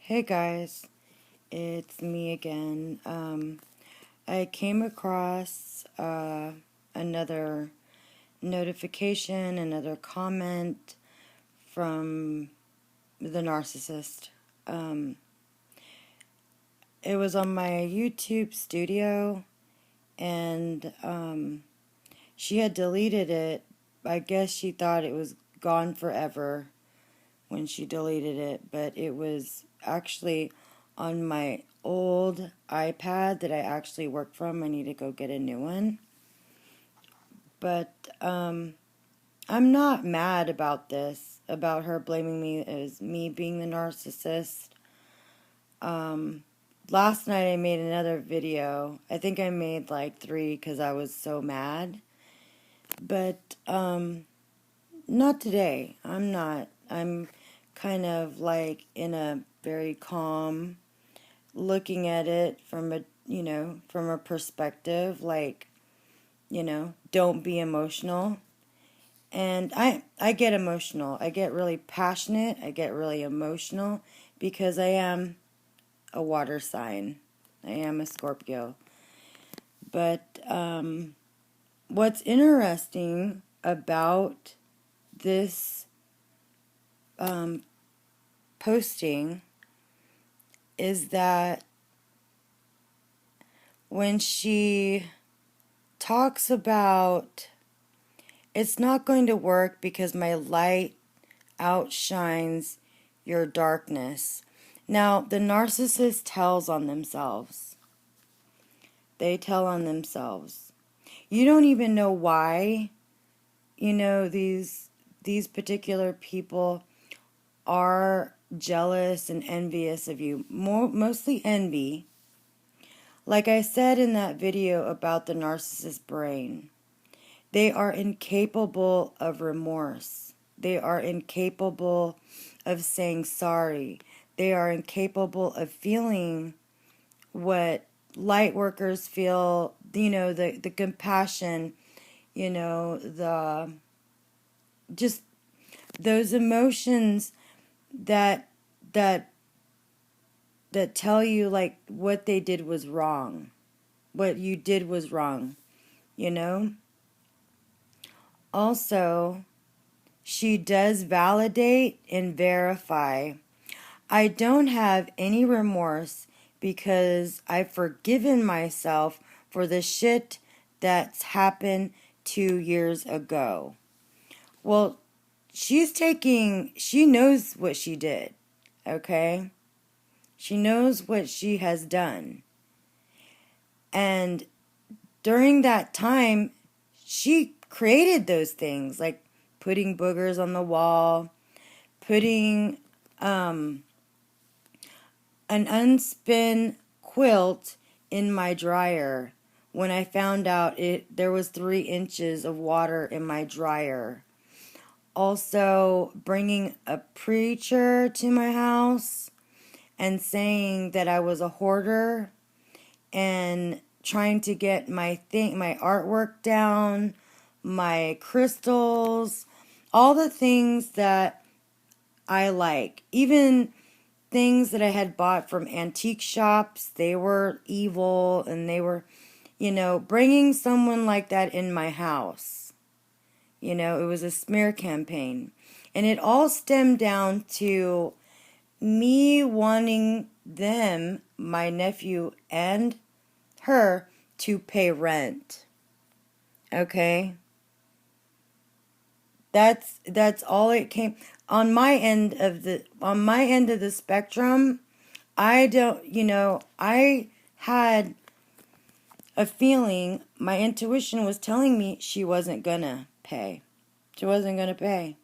Hey guys, it's me again. I came across another notification, another comment from the narcissist. Um, it was on my YouTube studio, and she had deleted it. I guess she thought it was gone forever when she deleted it, but it was actually on my old iPad that I actually work from. I need to go get a new one. But I'm not mad about this, about her blaming me as me being the narcissist. Last night I made another video. I think I made like 3 because I was so mad. But not today. I'm not. I'm kind of like in a very calm, looking at it from from a perspective like, don't be emotional. And I get emotional. I get really passionate. I get really emotional because I am a water sign. I am a Scorpio. But what's interesting about this posting is that when she talks about it's not going to work because my light outshines your darkness. Now, the narcissist tells on themselves. They tell on themselves. You don't even know why, these particular people are jealous and envious of you. Mostly envy. Like I said in that video about the narcissist brain, they are incapable of remorse. They are incapable of saying sorry. They are incapable of feeling what light workers feel, the compassion, the just those emotions that that that tell you like what they did was wrong. What you did was wrong, you know? Also, she does validate and verify. I don't have any remorse because I've forgiven myself for the shit that's happened 2 years ago. Well, she knows what she did, okay? She knows what she has done. And during that time, she created those things, like putting boogers on the wall, putting an unspun quilt in my dryer when I found out there was 3 inches of water in my dryer. Also bringing a preacher to my house and saying that I was a hoarder and trying to get my artwork down, my crystals, all the things that I like. Even things that I had bought from antique shops, they were evil, and they were, bringing someone like that in my house. It was a smear campaign. And it all stemmed down to me wanting them, my nephew and her, to pay rent. Okay? That's all it came on my end of the spectrum. I had a feeling, my intuition was telling me she wasn't gonna pay. She wasn't gonna pay.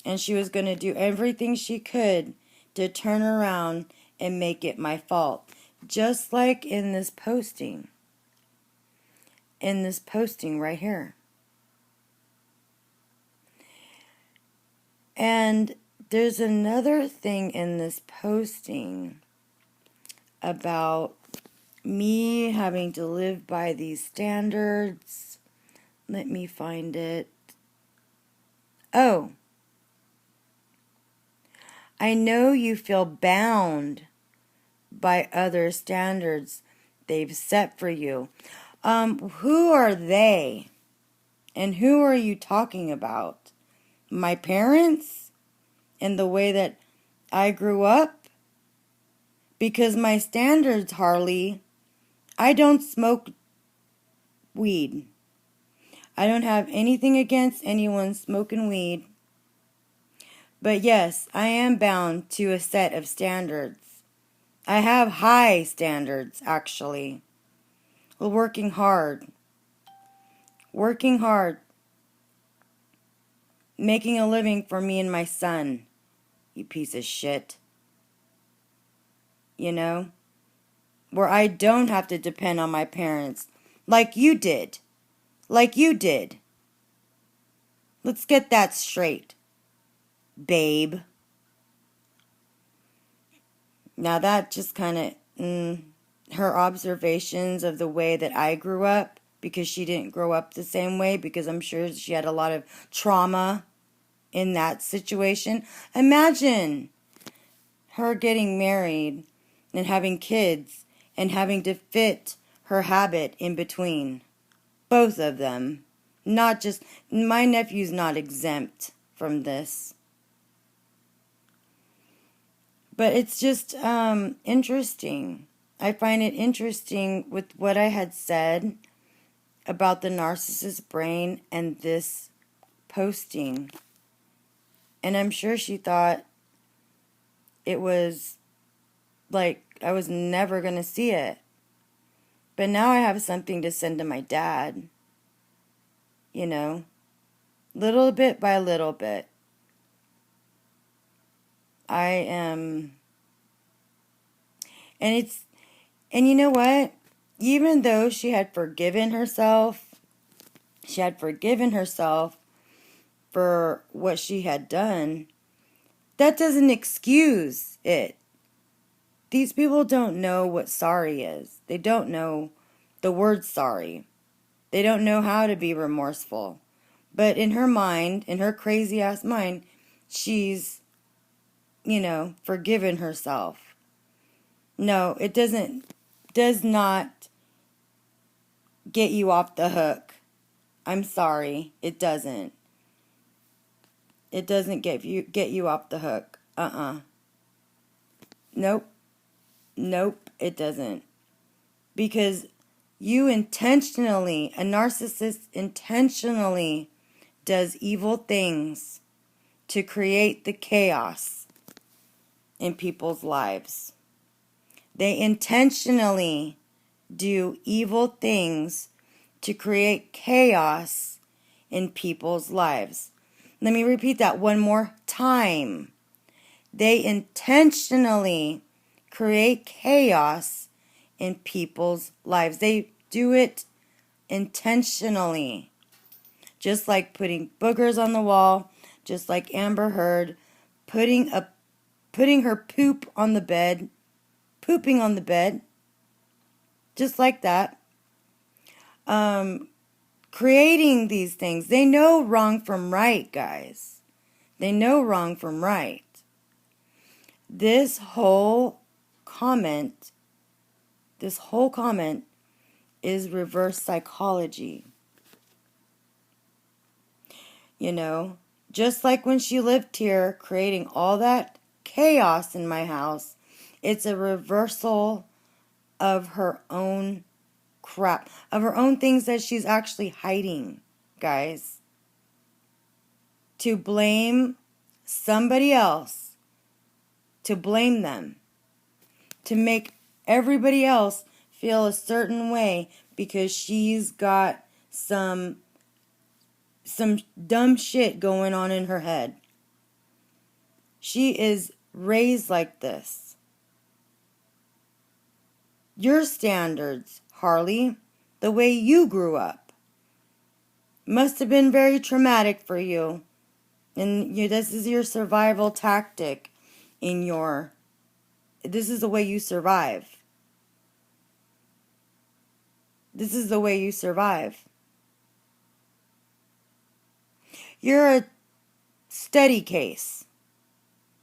And she was gonna do everything she could to turn around and make it my fault. Just like in this posting. In this posting right here. And there's another thing in this posting about me having to live by these standards. Let me find it. Oh. I know you feel bound by other standards they've set for you. Who are they? And who are you talking about? My parents? And the way that I grew up? Because my standards, Harley, I don't smoke weed. I don't have anything against anyone smoking weed. But yes, I am bound to a set of standards. I have high standards, actually. Well, working hard. Working hard. Making a living for me and my son. You piece of shit. You know? Where I don't have to depend on my parents. Like you did. Like you did. Let's get that straight, babe. Now that just kind of, her observations of the way that I grew up, because she didn't grow up the same way, because I'm sure she had a lot of trauma in that situation. Imagine her getting married and having kids and having to fit her habit in between. Both of them. Not just, my nephew's not exempt from this. But it's just interesting. I find it interesting with what I had said about the narcissist brain and this posting. And I'm sure she thought it was like I was never going to see it. But now I have something to send to my dad. You know, little bit by little bit. I am, and you know what? Even though she had forgiven herself for what she had done, that doesn't excuse it. These people don't know what sorry is. They don't know the word sorry. They don't know how to be remorseful. But in her mind, in her crazy ass mind, she's, forgiven herself. No, it does not get you off the hook. I'm sorry, it doesn't. It doesn't get you off the hook. Nope, it doesn't. Because a narcissist intentionally does evil things to create the chaos in people's lives. They intentionally do evil things to create chaos in people's lives. Let me repeat that one more time. They intentionally create chaos in people's lives. They do it intentionally. Just like putting boogers on the wall, just like Amber Heard, putting her poop on the bed, pooping on the bed, just like that. Creating these things. They know wrong from right, guys. They know wrong from right. This whole comment is reverse psychology. Just like when she lived here creating all that chaos in my house, it's a reversal of her own crap, of her own things that she's actually hiding, guys. To blame somebody else, to blame them, to make everybody else feel a certain way because she's got some dumb shit going on in her head. She is raised like this. Your standards, Harley, the way you grew up, must have been very traumatic for you. And this is your survival tactic this is the way you survive. This is the way you survive. You're a study case.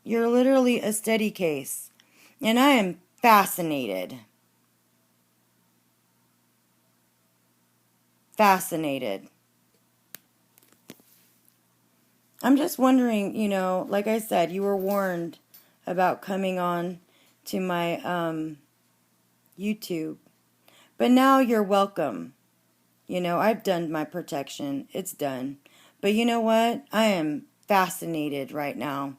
You're literally a steady case. And I am fascinated. Fascinated. I'm just wondering, like I said, you were warned about coming on to my YouTube. But now you're welcome. I've done my protection. It's done. But you know what? I am fascinated right now.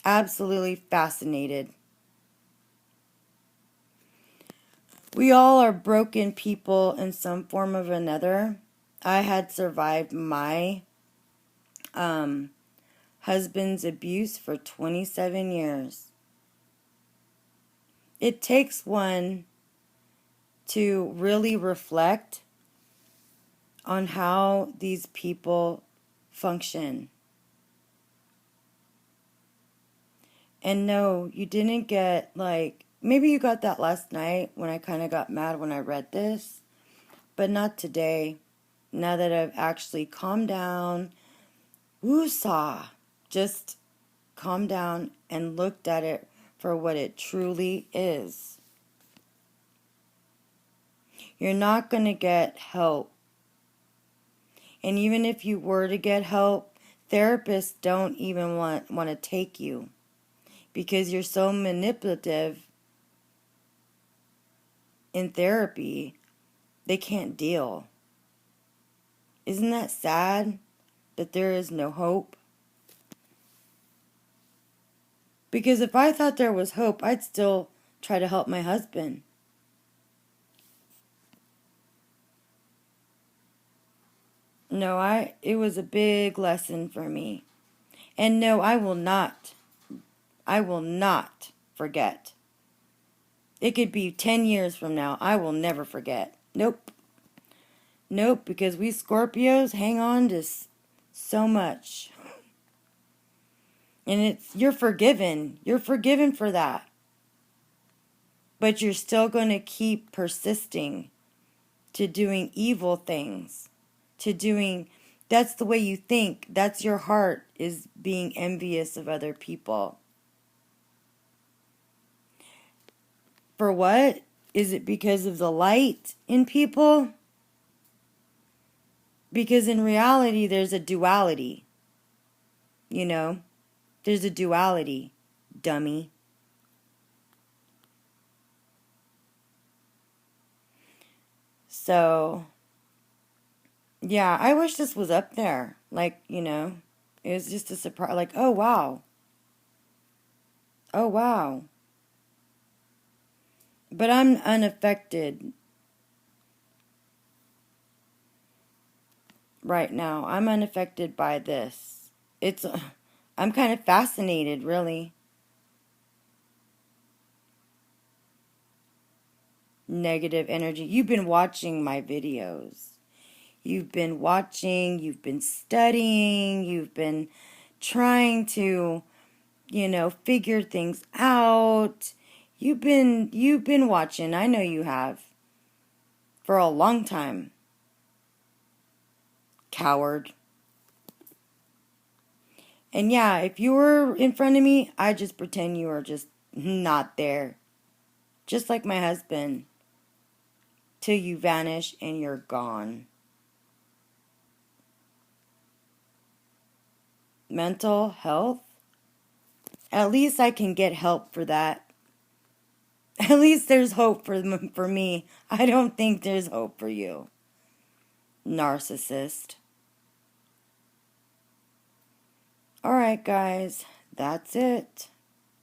Absolutely fascinated. We all are broken people in some form of another. I had survived my husband's abuse for 27 years. It takes one to really reflect on how these people function. And no, you didn't get maybe you got that last night when I kind of got mad when I read this, but not today. Now that I've actually calmed down, woosah, just calmed down and looked at it for what it truly is. You're not going to get help. And even if you were to get help, therapists don't even want to take you because you're so manipulative in therapy, they can't deal. Isn't that sad that there is no hope? Because if I thought there was hope, I'd still try to help my husband. No, it was a big lesson for me. And no, I will not forget. It could be 10 years from now. I will never forget. Nope. Nope, because we Scorpios hang on to so much. And you're forgiven. You're forgiven for that. But you're still going to keep persisting to doing evil things. That's the way you think. That's your heart, is being envious of other people. For what? Is it because of the light in people? Because in reality, there's a duality. There's a duality, dummy. So, yeah, I wish this was up there. It was just a surprise. Oh, wow. Oh, wow. But I'm unaffected right now. I'm unaffected by this. I'm kind of fascinated, really. Negative energy. You've been watching my videos. You've been watching, you've been studying, you've been trying to, figure things out. You've been watching. I know you have. For a long time. Coward. And yeah, if you were in front of me, I'd just pretend you were just not there. Just like my husband. Till you vanish and you're gone. Mental health? At least I can get help for that. At least there's hope for me. I don't think there's hope for you. Narcissist. Alright, guys. That's it.